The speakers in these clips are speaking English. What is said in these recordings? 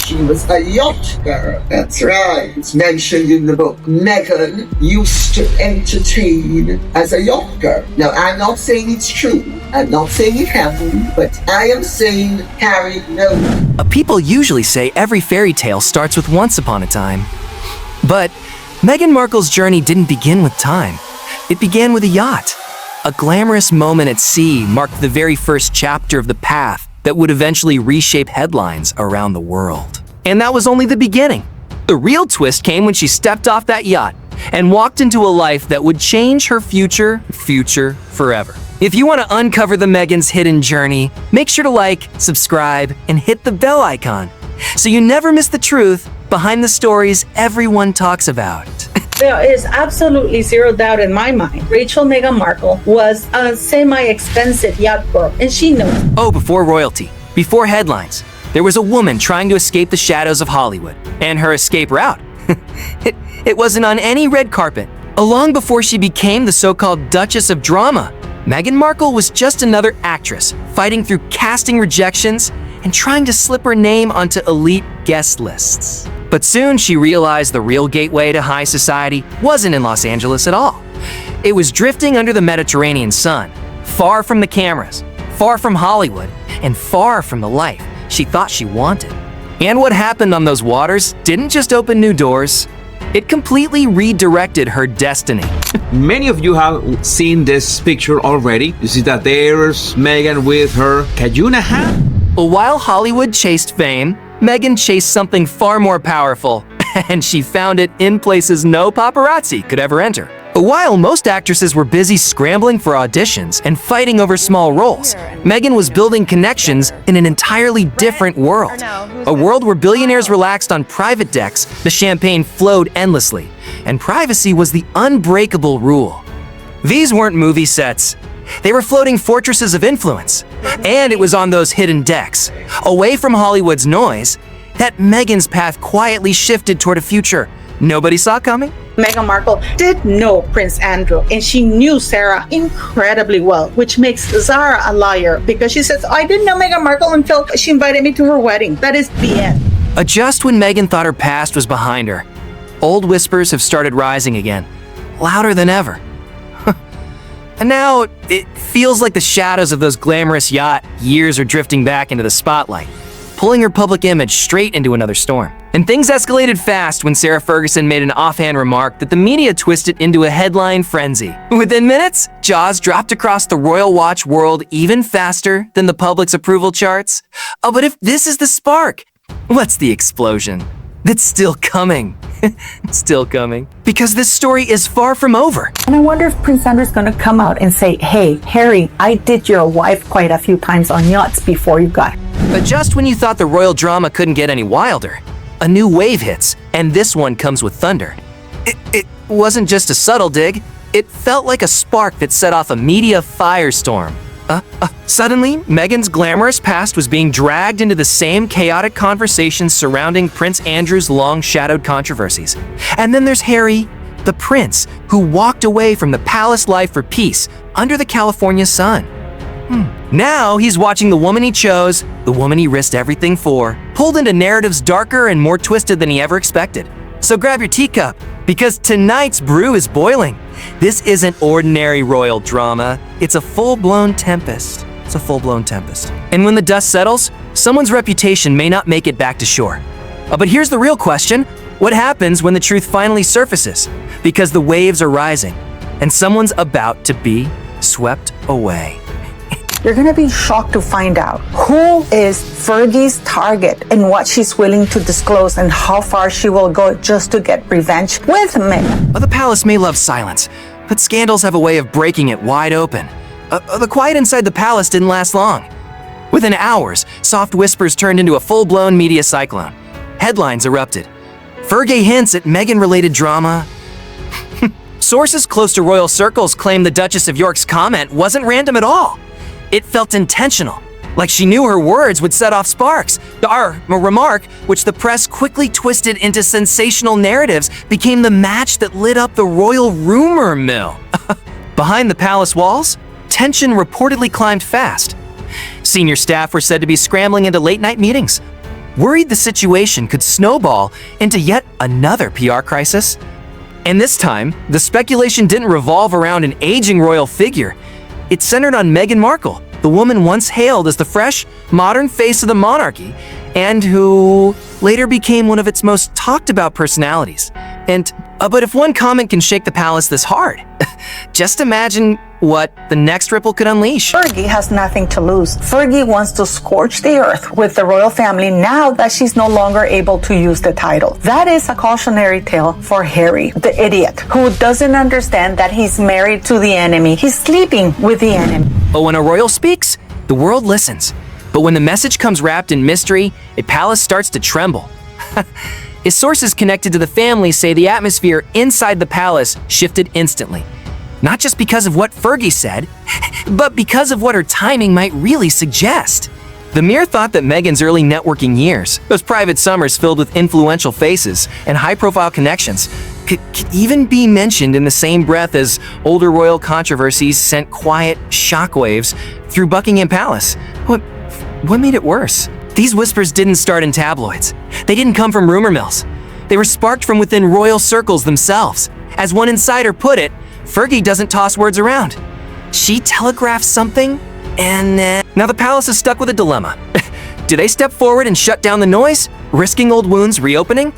she was a yacht girl. That's right. It's mentioned in the book. Meghan used to entertain as a yacht girl. Now, I'm not saying it's true. I'm not saying it happened, but I am saying Harry knows. People usually say every fairy tale starts with once upon a time. But Meghan Markle's journey didn't begin with time. It began with a yacht. A glamorous moment at sea marked the very first chapter of the path that would eventually reshape headlines around the world. And that was only the beginning. The real twist came when she stepped off that yacht and walked into a life that would change her future forever. If you want to uncover the Meghan's hidden journey, make sure to like, subscribe, and hit the bell icon so you never miss the truth behind the stories everyone talks about. There is absolutely zero doubt in my mind. Rachel Meghan Markle was a semi-expensive yacht girl, and she knows. Oh, before royalty, before headlines, there was a woman trying to escape the shadows of Hollywood. And her escape route, it wasn't on any red carpet. Long before she became the so-called Duchess of Drama, Meghan Markle was just another actress fighting through casting rejections and trying to slip her name onto elite guest lists. But soon she realized the real gateway to high society wasn't in Los Angeles at all. It was drifting under the Mediterranean sun, far from the cameras, far from Hollywood, and far from the life she thought she wanted. And what happened on those waters didn't just open new doors, it completely redirected her destiny. Many of you have seen this picture already. You see that there's Meghan with her Cajuna hat. While Hollywood chased fame, Meghan chased something far more powerful, and she found it in places no paparazzi could ever enter. While most actresses were busy scrambling for auditions and fighting over small roles, Meghan was building connections in an entirely different world. A world where billionaires relaxed on private decks, the champagne flowed endlessly, and privacy was the unbreakable rule. These weren't movie sets. They were floating fortresses of influence. And it was on those hidden decks, away from Hollywood's noise, that Meghan's path quietly shifted toward a future nobody saw coming. Meghan Markle did know Prince Andrew, and she knew Sarah incredibly well, which makes Zara a liar because she says, I didn't know Meghan Markle until she invited me to her wedding. That is the end. Just when Meghan thought her past was behind her, old whispers have started rising again, louder than ever. And now it feels like the shadows of those glamorous yacht years are drifting back into the spotlight, pulling her public image straight into another storm. And things escalated fast when Sarah Ferguson made an offhand remark that the media twisted into a headline frenzy. Within minutes, jaws dropped across the Royal Watch world even faster than the public's approval charts. Oh, but if this is the spark, what's the explosion? That's still coming. Still coming. Because this story is far from over. And I wonder if Prince Andrew's going to come out and say, hey, Harry, I did your wife quite a few times on yachts before you got. But just when you thought the royal drama couldn't get any wilder, a new wave hits, and this one comes with thunder. It wasn't just a subtle dig. It felt like a spark that set off a media firestorm. Suddenly, Meghan's glamorous past was being dragged into the same chaotic conversations surrounding Prince Andrew's long-shadowed controversies. And then there's Harry, the prince, who walked away from the palace life for peace under the California sun. Now he's watching the woman he chose, the woman he risked everything for, pulled into narratives darker and more twisted than he ever expected. So grab your teacup, because tonight's brew is boiling. This isn't ordinary royal drama. It's a full-blown tempest. It's a full-blown tempest. And when the dust settles, someone's reputation may not make it back to shore. But here's the real question. What happens when the truth finally surfaces? Because the waves are rising, and someone's about to be swept away. You're going to be shocked to find out who is Fergie's target and what she's willing to disclose and how far she will go just to get revenge with Meghan. The palace may love silence, but scandals have a way of breaking it wide open. The quiet inside the palace didn't last long. Within hours, soft whispers turned into a full-blown media cyclone. Headlines erupted. Fergie hints at Meghan-related drama. Sources close to royal circles claim the Duchess of York's comment wasn't random at all. It felt intentional, like she knew her words would set off sparks. Our remark, which the press quickly twisted into sensational narratives, became the match that lit up the royal rumor mill. Behind the palace walls, tension reportedly climbed fast. Senior staff were said to be scrambling into late-night meetings. worried the situation could snowball into yet another PR crisis. And this time, the speculation didn't revolve around an aging royal figure. It centered on Meghan Markle, the woman once hailed as the fresh, modern face of the monarchy, and who later became one of its most talked about personalities. But if one comment can shake the palace this hard, just imagine what the next ripple could unleash. Fergie has nothing to lose. Fergie wants to scorch the earth with the royal family now that she's no longer able to use the title. That is a cautionary tale for Harry, the idiot, who doesn't understand that he's married to the enemy. He's sleeping with the enemy. But when a royal speaks, the world listens. But when the message comes wrapped in mystery, a palace starts to tremble. His sources connected to the family say the atmosphere inside the palace shifted instantly. Not just because of what Fergie said, but because of what her timing might really suggest. The mere thought that Meghan's early networking years, those private summers filled with influential faces and high-profile connections, could even be mentioned in the same breath as older royal controversies sent quiet shockwaves through Buckingham Palace. What made it worse? These whispers didn't start in tabloids. They didn't come from rumor mills. They were sparked from within royal circles themselves. As one insider put it, Fergie doesn't toss words around. She telegraphs something, and now the palace is stuck with a dilemma. Do they step forward and shut down the noise, risking old wounds reopening?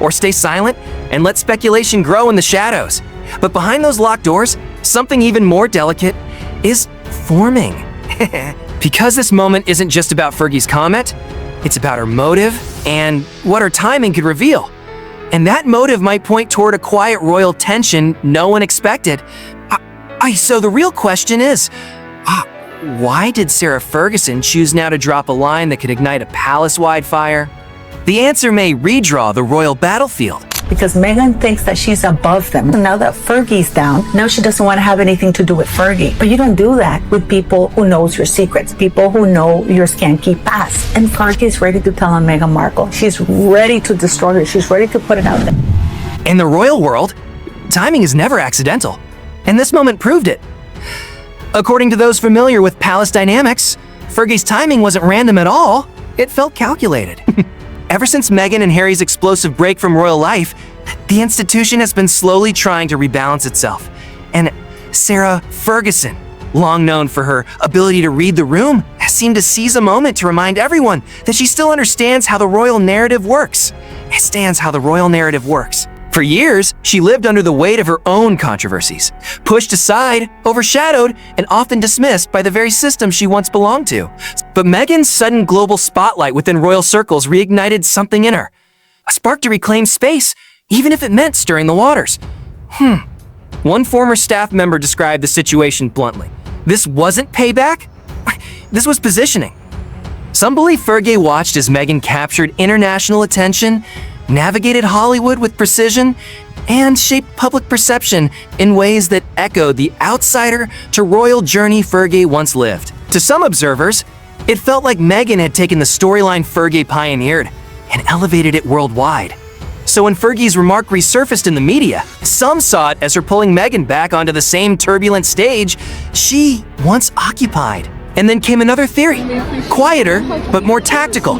Or stay silent and let speculation grow in the shadows? But behind those locked doors, something even more delicate is forming. Because this moment isn't just about Fergie's comment, it's about her motive and what her timing could reveal. And that motive might point toward a quiet royal tension no one expected. So the real question is, why did Sarah Ferguson choose now to drop a line that could ignite a palace-wide fire? The answer may redraw the royal battlefield. Because Meghan thinks that she's above them. Now that Fergie's down, now she doesn't want to have anything to do with Fergie. But you don't do that with people who knows your secrets, people who know your skanky past. And Fergie's ready to tell on Meghan Markle. She's ready to destroy her. She's ready to put it out there. In the royal world, timing is never accidental. And this moment proved it. According to those familiar with palace dynamics, Fergie's timing wasn't random at all. It felt calculated. Ever since Meghan and Harry's explosive break from royal life, the institution has been slowly trying to rebalance itself. And Sarah Ferguson, long known for her ability to read the room, has seemed to seize a moment to remind everyone that she still understands how the royal narrative works. For years, she lived under the weight of her own controversies, pushed aside, overshadowed, and often dismissed by the very system she once belonged to. But Meghan's sudden global spotlight within royal circles reignited something in her. A spark to reclaim space, even if it meant stirring the waters. One former staff member described the situation bluntly. This wasn't payback. This was positioning. Some believe Fergie watched as Meghan captured international attention, navigated Hollywood with precision, and shaped public perception in ways that echoed the outsider to royal journey Fergie once lived. To some observers, it felt like Meghan had taken the storyline Fergie pioneered and elevated it worldwide. So when Fergie's remark resurfaced in the media, some saw it as her pulling Meghan back onto the same turbulent stage she once occupied. And then came another theory, quieter but more tactical.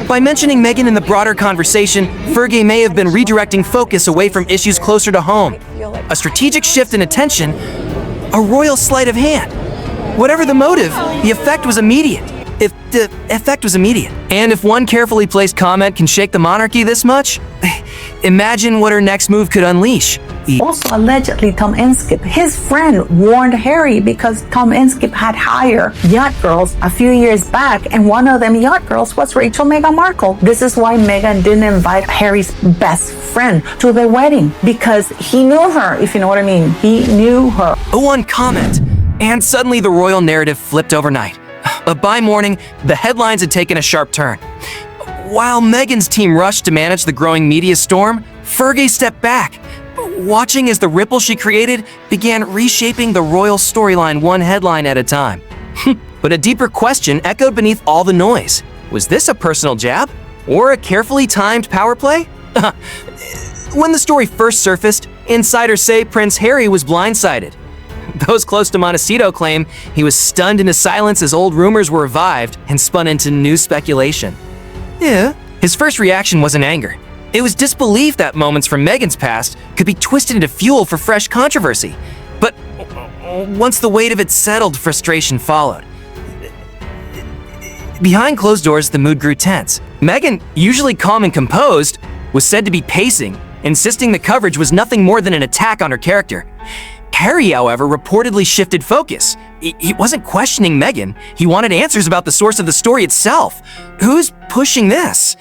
By mentioning Meghan in the broader conversation, Fergie may have been redirecting focus away from issues closer to home. A strategic shift in attention, a royal sleight of hand. Whatever the motive, the effect was immediate. And if one carefully placed comment can shake the monarchy this much, imagine what her next move could unleash. Also, allegedly, Tom Inskip, his friend, warned Harry because Tom Inskip had hired yacht girls a few years back, and one of them yacht girls was Meghan Markle. This is why Meghan didn't invite Harry's best friend to the wedding, because he knew her, if you know what I mean. He knew her. One comment, and suddenly the royal narrative flipped overnight. But by morning, the headlines had taken a sharp turn. While Meghan's team rushed to manage the growing media storm, Fergie stepped back, watching as the ripple she created began reshaping the royal storyline one headline at a time. But a deeper question echoed beneath all the noise. Was this a personal jab? Or a carefully timed power play? When the story first surfaced, insiders say Prince Harry was blindsided. Those close to Montecito claim he was stunned into silence as old rumors were revived and spun into new speculation. Yeah, His first reaction wasn't anger. It was disbelief that moments from Meghan's past could be twisted into fuel for fresh controversy. But once the weight of it settled, frustration followed. Behind closed doors, the mood grew tense. Meghan, usually calm and composed, was said to be pacing, insisting the coverage was nothing more than an attack on her character. Harry, however, reportedly shifted focus. He wasn't questioning Meghan. He wanted answers about the source of the story itself. Who's pushing this?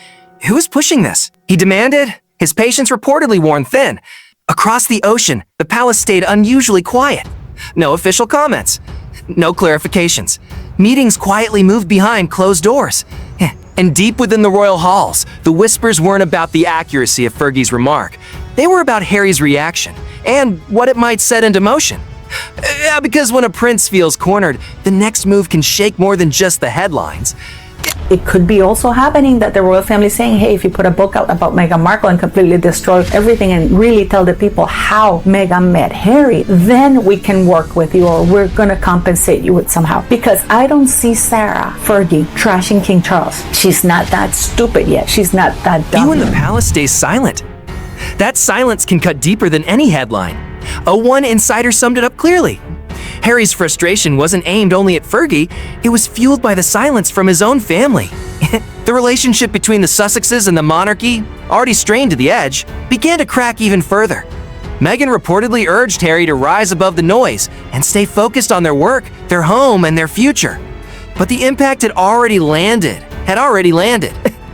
Who's pushing this? He demanded. His patience reportedly worn thin. Across the ocean, the palace stayed unusually quiet. No official comments. No clarifications. Meetings quietly moved behind closed doors. And deep within the royal halls, the whispers weren't about the accuracy of Fergie's remark. They were about Harry's reaction and what it might set into motion. Because when a prince feels cornered, the next move can shake more than just the headlines. It could be also happening that the royal family is saying, hey, if you put a book out about Meghan Markle and completely destroy everything and really tell the people how Meghan met Harry, then we can work with you, or we're going to compensate you with somehow. Because I don't see Sarah, Fergie, trashing King Charles. She's not that stupid yet. She's not that dumb. You in the palace stays silent. That silence can cut deeper than any headline. One insider summed it up clearly. Harry's frustration wasn't aimed only at Fergie, it was fueled by the silence from his own family. The relationship between the Sussexes and the monarchy, already strained to the edge, began to crack even further. Meghan reportedly urged Harry to rise above the noise and stay focused on their work, their home, and their future. But the impact had already landed.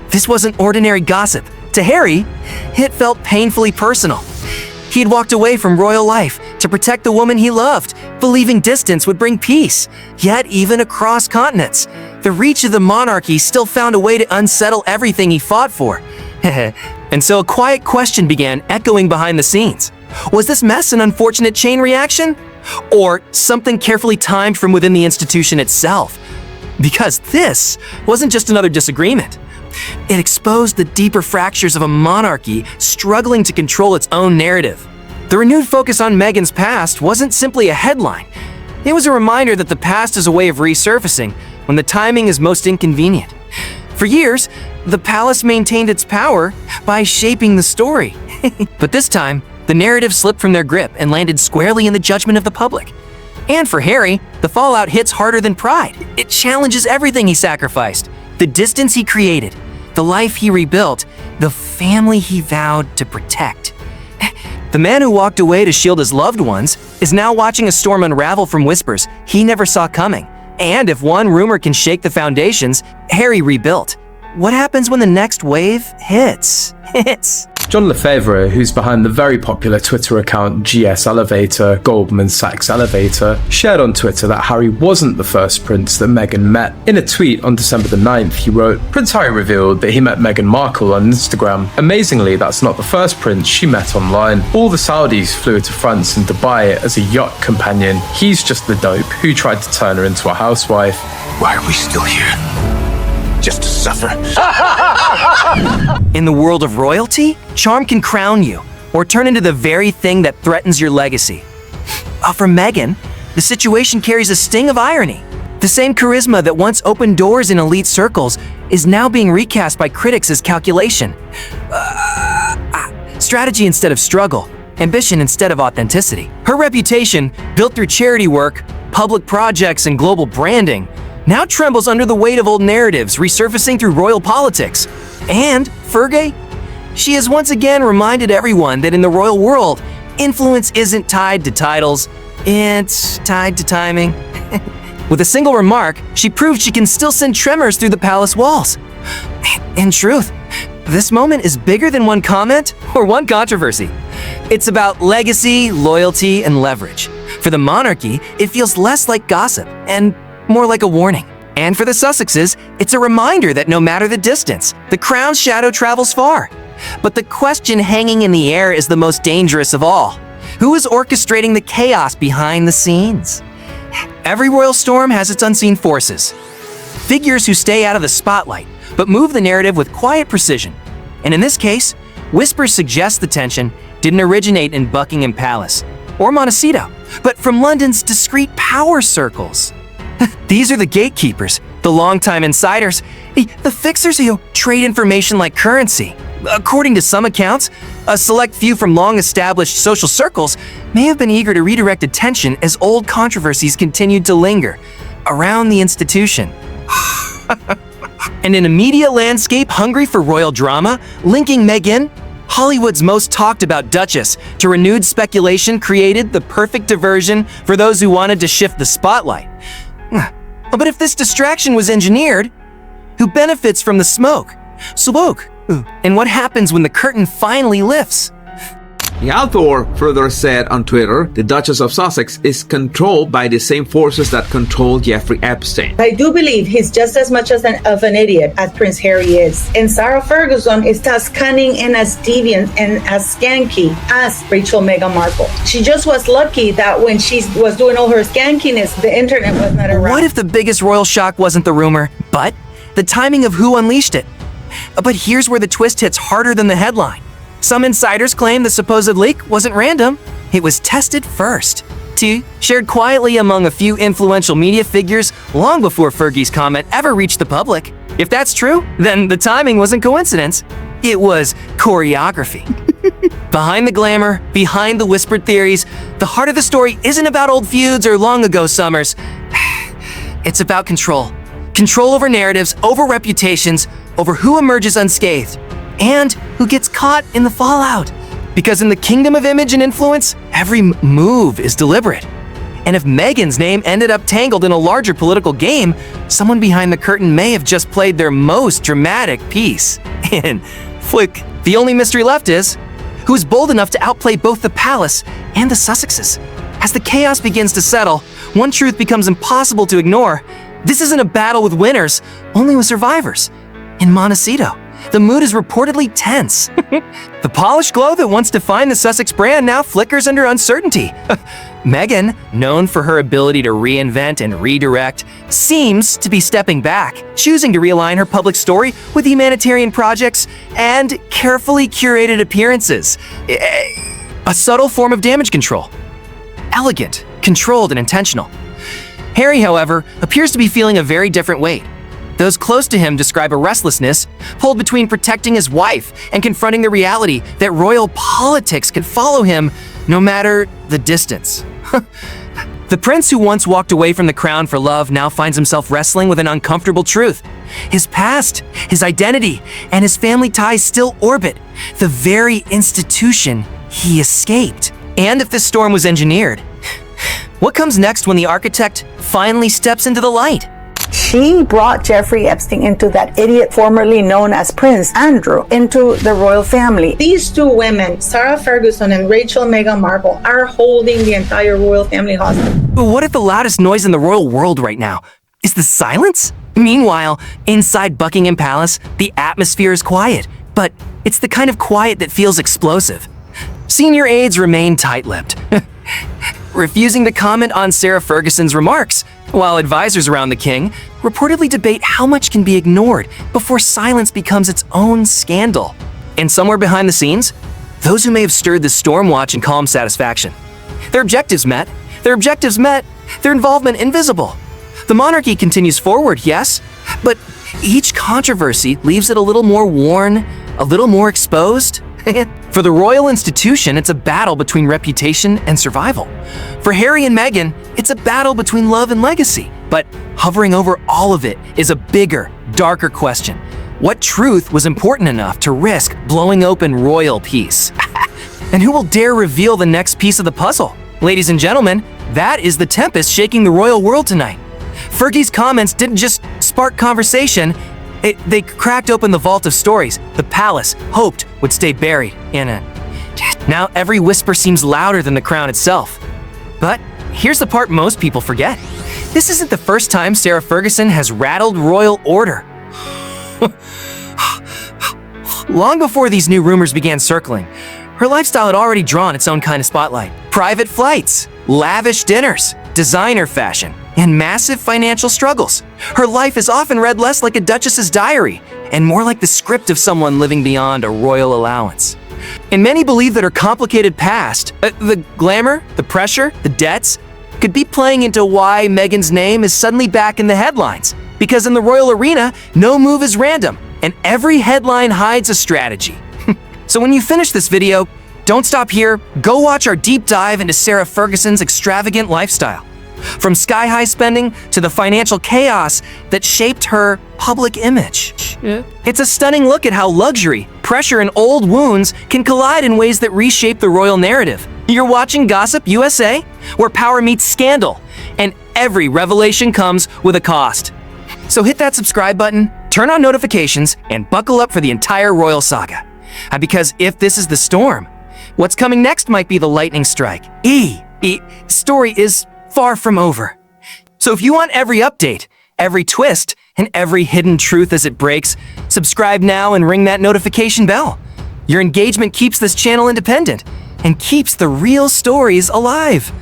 This wasn't ordinary gossip. To Harry, it felt painfully personal. He had walked away from royal life to protect the woman he loved, believing distance would bring peace. Yet, even across continents, the reach of the monarchy still found a way to unsettle everything he fought for. And so a quiet question began echoing behind the scenes. Was this mess an unfortunate chain reaction? Or something carefully timed from within the institution itself? Because this wasn't just another disagreement. It exposed the deeper fractures of a monarchy struggling to control its own narrative. The renewed focus on Meghan's past wasn't simply a headline. It was a reminder that the past is a way of resurfacing when the timing is most inconvenient. For years, the palace maintained its power by shaping the story. But this time, the narrative slipped from their grip and landed squarely in the judgment of the public. And for Harry, the fallout hits harder than pride. It challenges everything he sacrificed, the distance he created, the life he rebuilt, the family he vowed to protect. The man who walked away to shield his loved ones is now watching a storm unravel from whispers he never saw coming. And if one rumor can shake the foundations, Harry rebuilt. What happens when the next wave hits? John Lefebvre, who's behind the very popular Twitter account GS Elevator, Goldman Sachs Elevator, shared on Twitter that Harry wasn't the first prince that Meghan met. In a tweet on December the 9th, he wrote, "Prince Harry revealed that he met Meghan Markle on Instagram. Amazingly, that's not the first prince she met online. All the Saudis flew to France and Dubai as a yacht companion. He's just the dope who tried to turn her into a housewife." Why are we still here? Just to suffer? In the world of royalty, charm can crown you or turn into the very thing that threatens your legacy. For Meghan, the situation carries a sting of irony. The same charisma that once opened doors in elite circles is now being recast by critics as calculation. Strategy instead of struggle, ambition instead of authenticity. Her reputation, built through charity work, public projects, and global branding, now trembles under the weight of old narratives resurfacing through royal politics. And Fergie? She has once again reminded everyone that in the royal world, influence isn't tied to titles, it's tied to timing. With a single remark, she proved she can still send tremors through the palace walls. In truth, this moment is bigger than one comment or one controversy. It's about legacy, loyalty, and leverage. For the monarchy, it feels less like gossip and more like a warning. And for the Sussexes, it's a reminder that no matter the distance, the crown's shadow travels far. But the question hanging in the air is the most dangerous of all. Who is orchestrating the chaos behind the scenes? Every royal storm has its unseen forces. Figures who stay out of the spotlight, but move the narrative with quiet precision. And in this case, whispers suggest the tension didn't originate in Buckingham Palace or Montecito, but from London's discreet power circles. These are the gatekeepers, the longtime insiders, The fixers who trade information like currency. According to some accounts, a select few from long-established social circles may have been eager to redirect attention as old controversies continued to linger around the institution. And in a media landscape hungry for royal drama, linking Meghan, Hollywood's most talked about Duchess, to renewed speculation created the perfect diversion for those who wanted to shift the spotlight. But if this distraction was engineered, who benefits from the smoke? And what happens when the curtain finally lifts? The author further said on Twitter, the Duchess of Sussex is controlled by the same forces that control Jeffrey Epstein. I do believe he's just as much of an idiot as Prince Harry is. And Sarah Ferguson is as cunning and as deviant and as skanky as Meghan Markle. She just was lucky that when she was doing all her skankiness, the internet was not around. What if the biggest royal shock wasn't the rumor, but the timing of who unleashed it? But here's where the twist hits harder than the headline. Some insiders claim the supposed leak wasn't random. It was tested first. Shared quietly among a few influential media figures long before Fergie's comment ever reached the public. If that's true, then the timing wasn't coincidence. It was choreography. Behind the glamour, behind the whispered theories, the heart of the story isn't about old feuds or long ago summers. It's about control. Control over narratives, over reputations, over who emerges unscathed, and who gets caught in the fallout. Because in the kingdom of image and influence, every move is deliberate. And if Meghan's name ended up tangled in a larger political game, someone behind the curtain may have just played their most dramatic piece. And flick, the only mystery left is, who's bold enough to outplay both the palace and the Sussexes? As the chaos begins to settle, one truth becomes impossible to ignore. This isn't a battle with winners, only with survivors. In Montecito, the mood is reportedly tense. The polished glow that once defined the Sussex brand now flickers under uncertainty. Meghan, known for her ability to reinvent and redirect, seems to be stepping back, choosing to realign her public story with humanitarian projects and carefully curated appearances. A subtle form of damage control. Elegant, controlled, and intentional. Harry, however, appears to be feeling a very different weight. Those close to him describe a restlessness pulled between protecting his wife and confronting the reality that royal politics could follow him no matter the distance. The prince who once walked away from the crown for love now finds himself wrestling with an uncomfortable truth. His past, his identity, and his family ties still orbit the very institution he escaped. And if this storm was engineered, what comes next when the architect finally steps into the light? She brought Jeffrey Epstein into that idiot formerly known as Prince Andrew into the royal family. These two women, Sarah Ferguson and Meghan Markle, are holding the entire royal family hostage. But what if the loudest noise in the royal world right now is the silence? Meanwhile, inside Buckingham Palace, the atmosphere is quiet, but it's the kind of quiet that feels explosive. Senior aides remain tight-lipped, refusing to comment on Sarah Ferguson's remarks, while advisors around the king reportedly debate how much can be ignored before silence becomes its own scandal. And somewhere behind the scenes, those who may have stirred the storm watch in calm satisfaction. Their objectives met, their involvement invisible. The monarchy continues forward, yes, but each controversy leaves it a little more worn, a little more exposed. For the royal institution, it's a battle between reputation and survival. For Harry and Meghan, it's a battle between love and legacy. But hovering over all of it is a bigger, darker question. What truth was important enough to risk blowing open royal peace? And who will dare reveal the next piece of the puzzle? Ladies and gentlemen, that is the tempest shaking the royal world tonight. Fergie's comments didn't just spark conversation, they cracked open the vault of stories the palace hoped would stay buried in it. Now every whisper seems louder than the crown itself. But here's the part most people forget. This isn't the first time Sarah Ferguson has rattled royal order. Long before these new rumors began circling, her lifestyle had already drawn its own kind of spotlight. Private flights, lavish dinners, designer fashion, and massive financial struggles. Her life is often read less like a duchess's diary and more like the script of someone living beyond a royal allowance. And many believe that her complicated past, the glamour, the pressure, the debts, could be playing into why Meghan's name is suddenly back in the headlines. Because in the royal arena, no move is random, and every headline hides a strategy. So when you finish this video, don't stop here. Go watch our deep dive into Sarah Ferguson's extravagant lifestyle. From sky-high spending to the financial chaos that shaped her public image. It's a stunning look at how luxury, pressure, and old wounds can collide in ways that reshape the royal narrative. You're watching Gossip USA, where power meets scandal, and every revelation comes with a cost. So hit that subscribe button, turn on notifications, and buckle up for the entire royal saga. Because if this is the storm, what's coming next might be the lightning strike. Story is far from over. So if you want every update, every twist, and every hidden truth as it breaks, subscribe now and ring that notification bell. Your engagement keeps this channel independent and keeps the real stories alive.